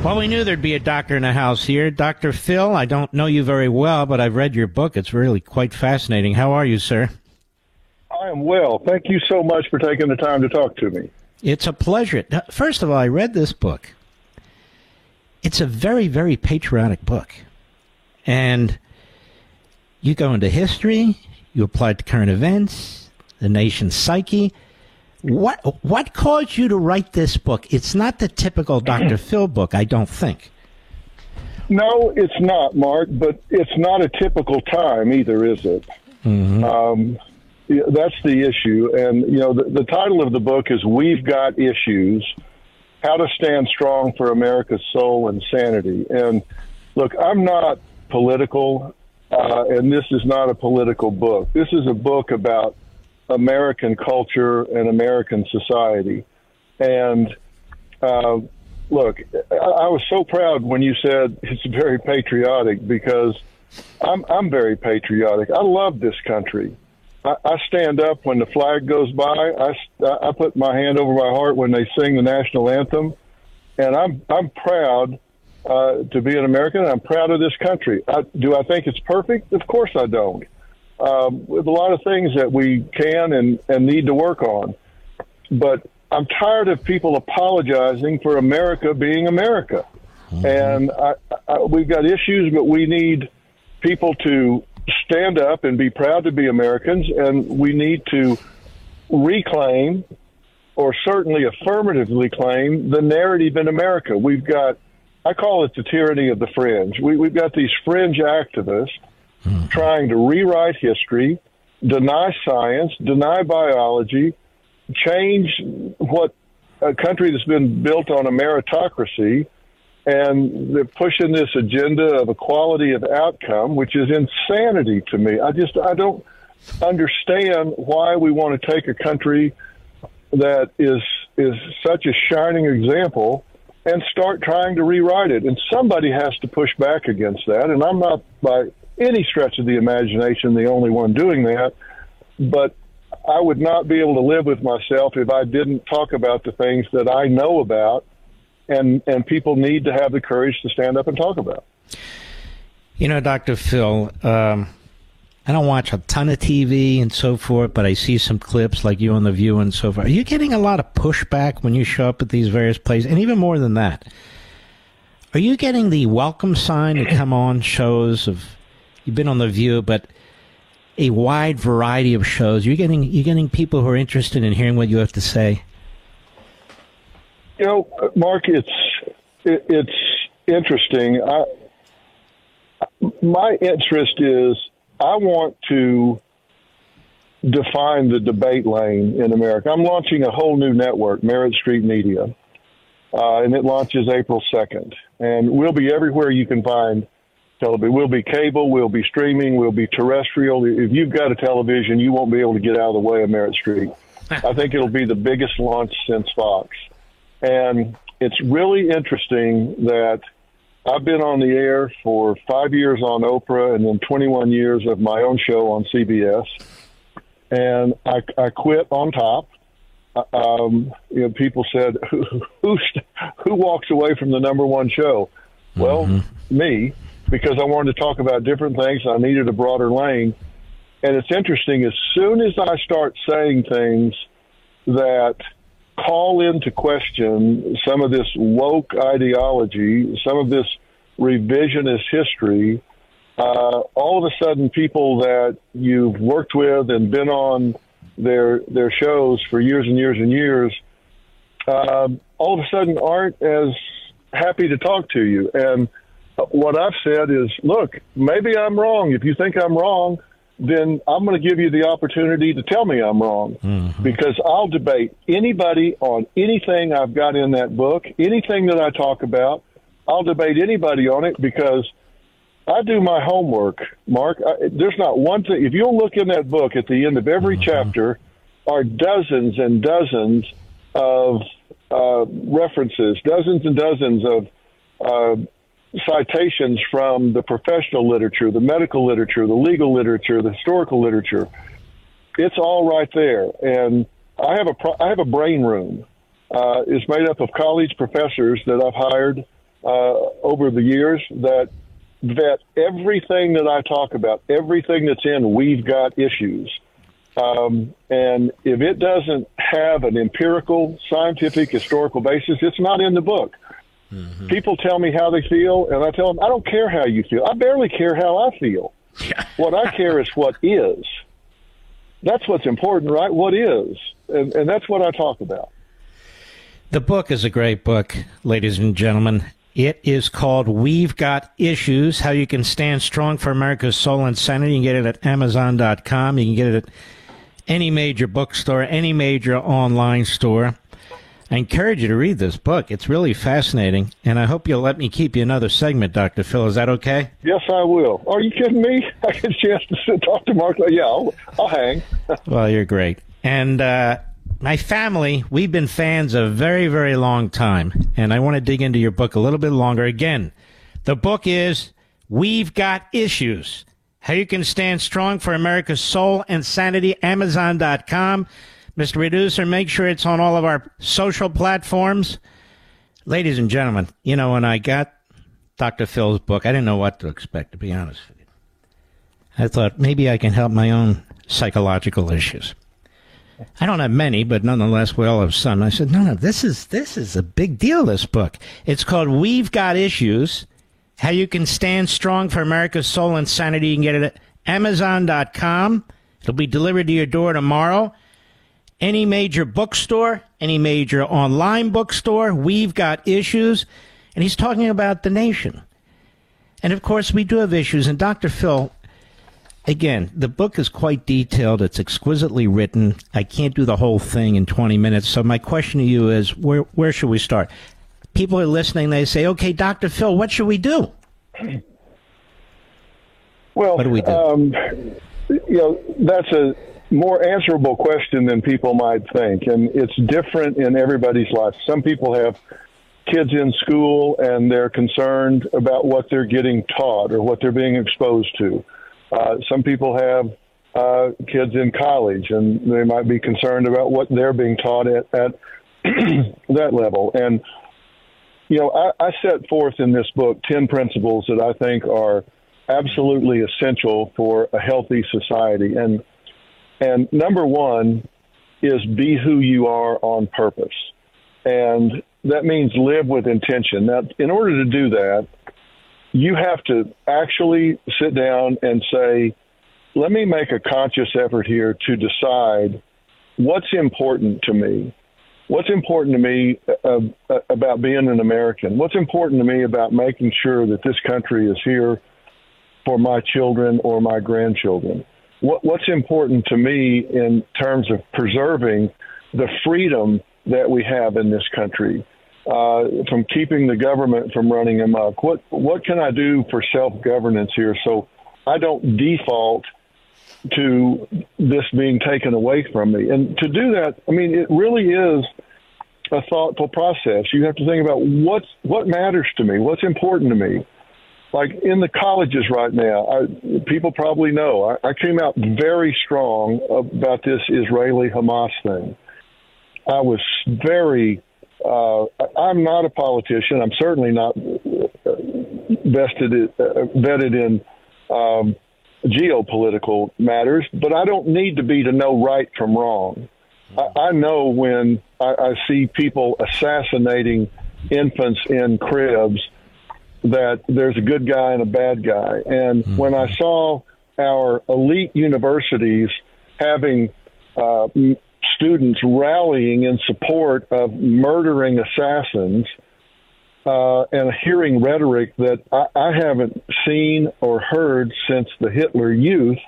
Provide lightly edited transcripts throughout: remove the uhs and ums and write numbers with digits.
Well, we knew there'd be a doctor in the house here. Dr. Phil, I don't know you very well, but I've read your book. It's really quite fascinating. How are you, sir? I am well. Thank you so much for taking the time to talk to me. It's a pleasure. First of all, I read this book. It's a very, very patriotic book. And you go into history, you apply it to current events, the nation's psyche. What caused you to write this book? It's not the typical Dr. Phil book, I don't think. No, it's not, Mark, but it's not a typical time either, is it? Mm-hmm. That's the issue. And, you know, the title of the book is We've Got Issues, How to Stand Strong for America's Soul and Sanity. And, look, I'm not political, and this is not a political book. This is a book about American culture and American society. And look, I was so proud when you said it's very patriotic, because I'm very patriotic. I love this country. I stand up when the flag goes by. I put my hand over my heart when they sing the national anthem, and I'm proud to be an American. I'm proud of this country. Do I think it's perfect? Of course I don't. With a lot of things that we can and need to work on. But I'm tired of people apologizing for America being America. Mm-hmm. And we've got issues, but we need people to stand up and be proud to be Americans, and we need to reclaim, or certainly affirmatively claim, the narrative in America. We've got, I call it the tyranny of the fringe. We've got these fringe activists trying to rewrite history, deny science, deny biology, change what a country that's been built on a meritocracy, and they're pushing this agenda of equality of outcome, which is insanity to me. I don't understand why we want to take a country that is such a shining example and start trying to rewrite it. And somebody has to push back against that. And I'm not, by any stretch of the imagination, the only one doing that, but I would not be able to live with myself if I didn't talk about the things that I know about and people need to have the courage to stand up and talk about. You know, Dr. Phil, I don't watch a ton of TV and so forth, but I see some clips like you on The View and so forth. Are you getting a lot of pushback when you show up at these various places? And even more than that, are you getting the welcome sign to come on shows of, you've been on The View, but a wide variety of shows? You're getting people who are interested in hearing what you have to say? You know, Mark, it's interesting. My interest is, I want to define the debate lane in America. I'm launching a whole new network, Merit Street Media, and it launches April 2nd. And we'll be everywhere you can find television. We'll be cable, we'll be streaming, we'll be terrestrial. If you've got a television, you won't be able to get out of the way of Merit Street. I think it'll be the biggest launch since Fox. And it's really interesting that I've been on the air for 5 years on Oprah and then 21 years of my own show on CBS. And I quit on top. You know, people said, who walks away from the number one show? Well, me, because I wanted to talk about different things. I needed a broader lane. And it's interesting, as soon as I start saying things that call into question some of this woke ideology, some of this revisionist history, all of a sudden people that you've worked with and been on their shows for years and years and years, all of a sudden aren't as happy to talk to you. And what I've said is, look, maybe I'm wrong. If you think I'm wrong, then I'm going to give you the opportunity to tell me I'm wrong, because I'll debate anybody on anything I've got in that book, anything that I talk about. I'll debate anybody on it because I do my homework, Mark. There's not one thing. If you'll look in that book at the end of every chapter are dozens and dozens of references, dozens and dozens of citations from the professional literature, the medical literature, the legal literature, the historical literature. It's all right there. And I have a brain room. It's made up of college professors that I've hired over the years that everything that I talk about, everything that's in We've Got Issues, and if it doesn't have an empirical, scientific, historical basis, it's not in the book. Mm-hmm. People tell me how they feel, and I tell them, I don't care how you feel. I barely care how I feel. What I care is what is. That's what's important, right? What is. And that's what I talk about. The book is a great book, ladies and gentlemen. It is called We've Got Issues, How You Can Stand Strong for America's Soul and Sanity. You can get it at Amazon.com. You can get it at any major bookstore, any major online store. I encourage you to read this book. It's really fascinating, and I hope you'll let me keep you another segment, Dr. Phil. Is that okay? Yes, I will. Are you kidding me? I get a chance to talk to Mark. Yeah, I'll hang. Well, you're great. And my family, we've been fans a very, very long time, and I want to dig into your book a little bit longer. Again, the book is We've Got Issues, How You Can Stand Strong for America's Soul and Sanity, Amazon.com. Mr. Producer, make sure it's on all of our social platforms. Ladies and gentlemen, you know, when I got Dr. Phil's book, I didn't know what to expect, to be honest with you. I thought maybe I can help my own psychological issues. I don't have many, but nonetheless, we all have some. I said, no, this is a big deal, this book. It's called We've Got Issues, How You Can Stand Strong for America's Soul and Sanity. You can get it at Amazon.com. It'll be delivered to your door tomorrow. Any major bookstore, any major online bookstore, We've Got Issues. And he's talking about the nation. And, of course, we do have issues. And, Dr. Phil, again, the book is quite detailed. It's exquisitely written. I can't do the whole thing in 20 minutes. So my question to you is, where should we start? People are listening. They say, okay, Dr. Phil, what should we do? Well, what do we do? That's a more answerable question than people might think, and it's different in everybody's life. Some people have kids in school, and they're concerned about what they're getting taught or what they're being exposed to. Some people have kids in college, and they might be concerned about what they're being taught at that level. And, I set forth in this book 10 principles that I think are absolutely essential for a healthy society. And number one is be who you are on purpose. And that means live with intention. Now, in order to do that, you have to actually sit down and say, let me make a conscious effort here to decide what's important to me. What's important to me about being an American? What's important to me about making sure that this country is here for my children or my grandchildren? What's important to me in terms of preserving the freedom that we have in this country, from keeping the government from running amok? What can I do for self-governance here so I don't default to this being taken away from me? And to do that, it really is a thoughtful process. You have to think about what matters to me, what's important to me. Like in the colleges right now, people probably know, I came out very strong about this Israeli-Hamas thing. I was very, I'm not a politician. I'm certainly not vetted in geopolitical matters, but I don't need to be to know right from wrong. I know when I see people assassinating infants in cribs that there's a good guy and a bad guy. And when I saw our elite universities having students rallying in support of murdering assassins, and hearing rhetoric that I haven't seen or heard since the Hitler Youth,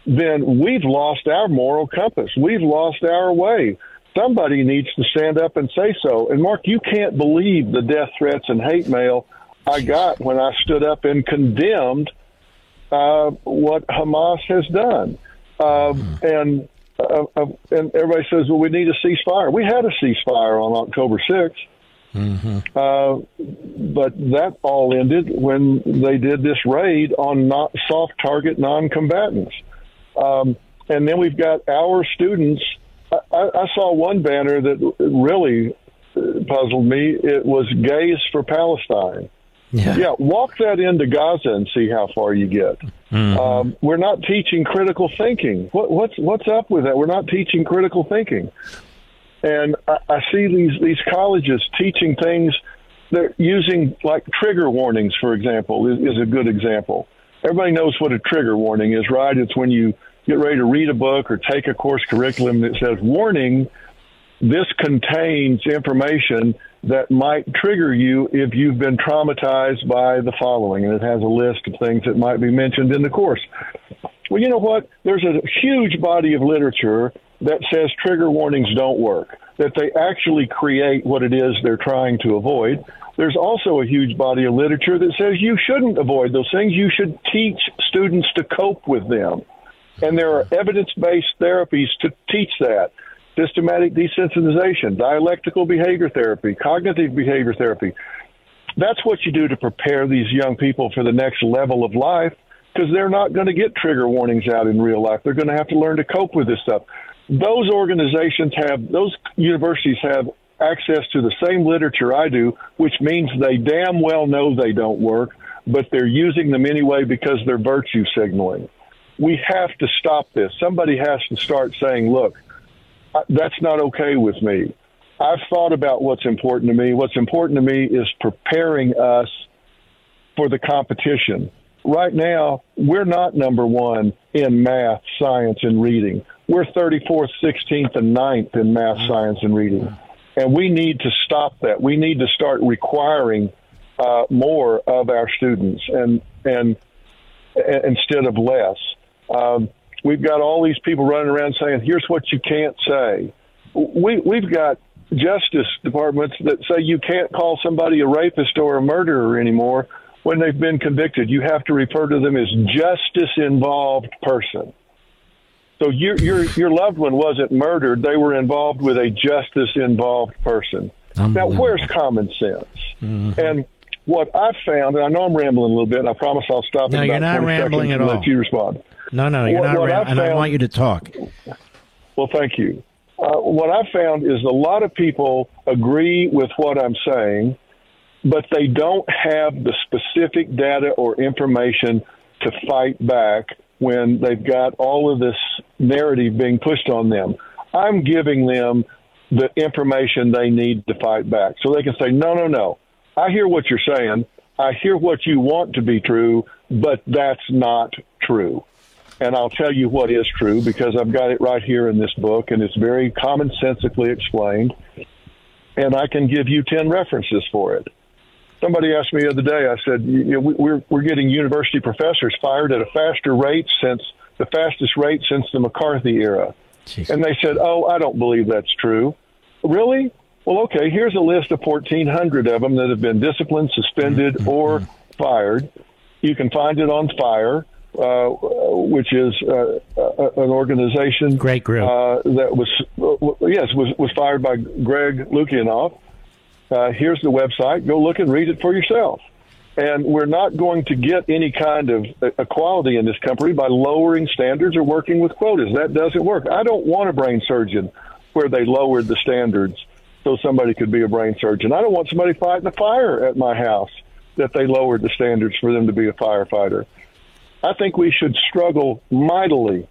then we've lost our moral compass. We've lost our way. Somebody needs to stand up and say so. And Mark, you can't believe the death threats and hate mail I got when I stood up and condemned what Hamas has done. And everybody says, well, we need a ceasefire. We had a ceasefire on October 6th. But that all ended when they did this raid on soft target non-combatants. And then we've got our students. I saw one banner that really puzzled me. It was Gays for Palestine. Yeah, walk that into Gaza and see how far you get. We're not teaching critical thinking. What's up with that? We're not teaching critical thinking. And I see these colleges teaching things. They're using, like, trigger warnings, for example, is a good example. Everybody knows what a trigger warning is, right? It's when you get ready to read a book or take a course curriculum that says, warning, this contains information that might trigger you if you've been traumatized by the following. And it has a list of things that might be mentioned in the course. Well, you know what? There's a huge body of literature that says trigger warnings don't work, that they actually create what it is they're trying to avoid. There's also a huge body of literature that says you shouldn't avoid those things. You should teach students to cope with them. And there are evidence-based therapies to teach that. Systematic desensitization, dialectical behavior therapy, cognitive behavior therapy. That's what you do to prepare these young people for the next level of life, because they're not going to get trigger warnings out in real life. They're going to have to learn to cope with this stuff. Those those universities have access to the same literature I do, which means they damn well know they don't work, but they're using them anyway because they're virtue signaling. We have to stop this. Somebody has to start saying, look, that's not okay with me. I've thought about what's important to me. What's important to me is preparing us for the competition. Right now, we're not number one in math, science, and reading. We're 34th, 16th, and 9th in math, science, and reading. And we need to stop that. We need to start requiring more of our students and instead of less. We've got all these people running around saying, here's what you can't say. We've got justice departments that say you can't call somebody a rapist or a murderer anymore when they've been convicted. You have to refer to them as justice-involved person. So your loved one wasn't murdered. They were involved with a justice-involved person. Now, where's common sense? And what I've found, and I know I'm rambling a little bit, and I promise I'll stop in about 20 seconds and let you respond. No, you're not rambling, and I want you to talk. Well, thank you. What I've found is a lot of people agree with what I'm saying, but they don't have the specific data or information to fight back when they've got all of this narrative being pushed on them. I'm giving them the information they need to fight back so they can say, no. I hear what you're saying. I hear what you want to be true, but that's not true. And I'll tell you what is true because I've got it right here in this book, and it's very commonsensically explained. And I can give you 10 references for it. Somebody asked me the other day, I said, we're getting university professors fired at a fastest rate since the McCarthy era. Jeez. And they said, I don't believe that's true. Really? Well, okay, here's a list of 1,400 of them that have been disciplined, suspended, or fired. You can find it on FIRE, which is an organization great group that was fired by Greg Lukianoff. Here's the website. Go look and read it for yourself. And we're not going to get any kind of equality in this country by lowering standards or working with quotas. That doesn't work. I don't want a brain surgeon where they lowered the standards so somebody could be a brain surgeon. I don't want somebody fighting a fire at my house that they lowered the standards for them to be a firefighter. I think we should struggle mightily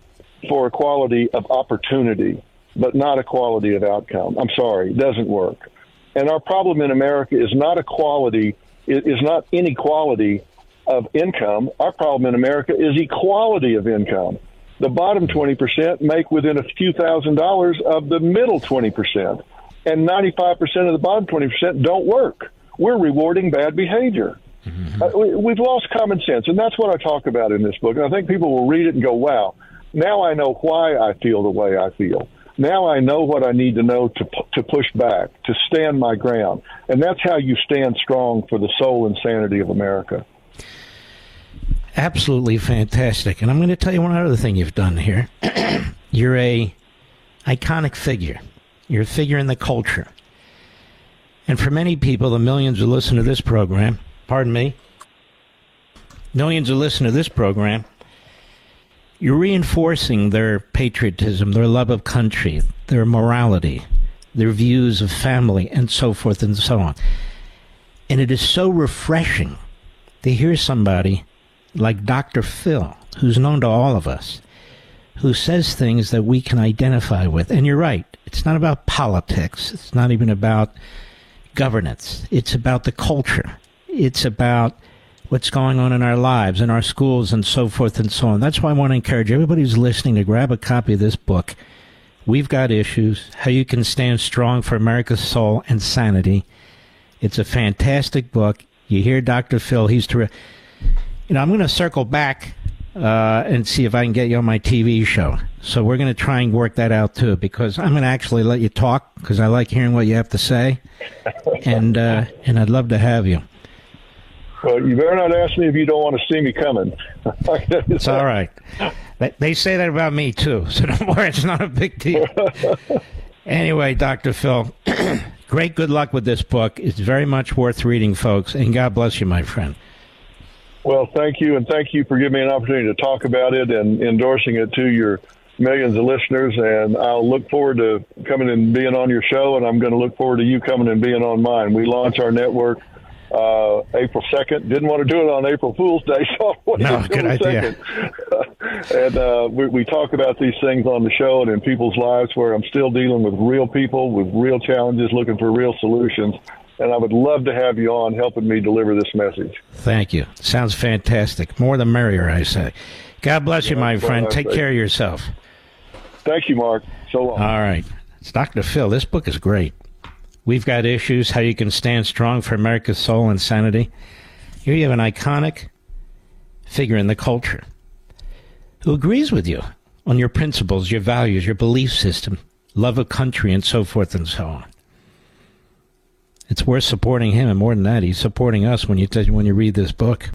for equality of opportunity, but not equality of outcome. I'm sorry, it doesn't work. And our problem in America is not inequality of income. Our problem in America is equality of income. The bottom 20% make within a few $1,000s of the middle 20%. And 95% of the bottom 20% don't work. We're rewarding bad behavior. We've lost common sense, and that's what I talk about in this book. And I think people will read it and go, wow, now I know why I feel the way I feel. Now I know what I need to know to push back, to stand my ground. And that's how you stand strong for the soul and sanity of America. Absolutely fantastic. And I'm going to tell you one other thing you've done here. You're a iconic figure. You're a figure in the culture. And for many people, the millions who listen to this program, millions who listen to this program, you're reinforcing their patriotism, their love of country, their morality, their views of family, and so forth and so on. And it is so refreshing to hear somebody like Dr. Phil, who's known to all of us, who says things that we can identify with. And you're right, it's not about politics. It's not even about governance. It's about the culture. It's about what's going on in our lives, in our schools, and so forth and so on. That's why I want to encourage everybody who's listening to grab a copy of this book, We've Got Issues, How You Can Stand Strong for America's Soul and Sanity. It's a fantastic book. You hear Dr. Phil, he's terrific. I'm going to circle back and see if I can get you on my TV show. So we're going to try and work that out, too, because I'm going to actually let you talk, because I like hearing what you have to say, and I'd love to have you. Well, you better not ask me if you don't want to see me coming. It's all right. They say that about me, too, so don't worry, it's not a big deal. Anyway, Dr. Phil, great good luck with this book. It's very much worth reading, folks, and God bless you, my friend. Well, thank you, and thank you for giving me an opportunity to talk about it and endorsing it to your millions of listeners, and I'll look forward to coming and being on your show, and I'm going to look forward to you coming and being on mine. We launch our network April 2nd. Didn't want to do it on April Fool's Day, so I wanted to do it 2nd. And we talk about these things on the show and in people's lives where I'm still dealing with real people, with real challenges, looking for real solutions. And I would love to have you on helping me deliver this message. Thank you. Sounds fantastic. More the merrier, I say. God bless you, my friend. Take care of yourself. Thank you, Mark. So long. All right. It's Dr. Phil. This book is great. We've Got Issues, How You Can Stand Strong for America's Soul and Sanity. Here you have an iconic figure in the culture who agrees with you on your principles, your values, your belief system, love of country, and so forth and so on. It's worth supporting him, and more than that, he's supporting us when you read this book.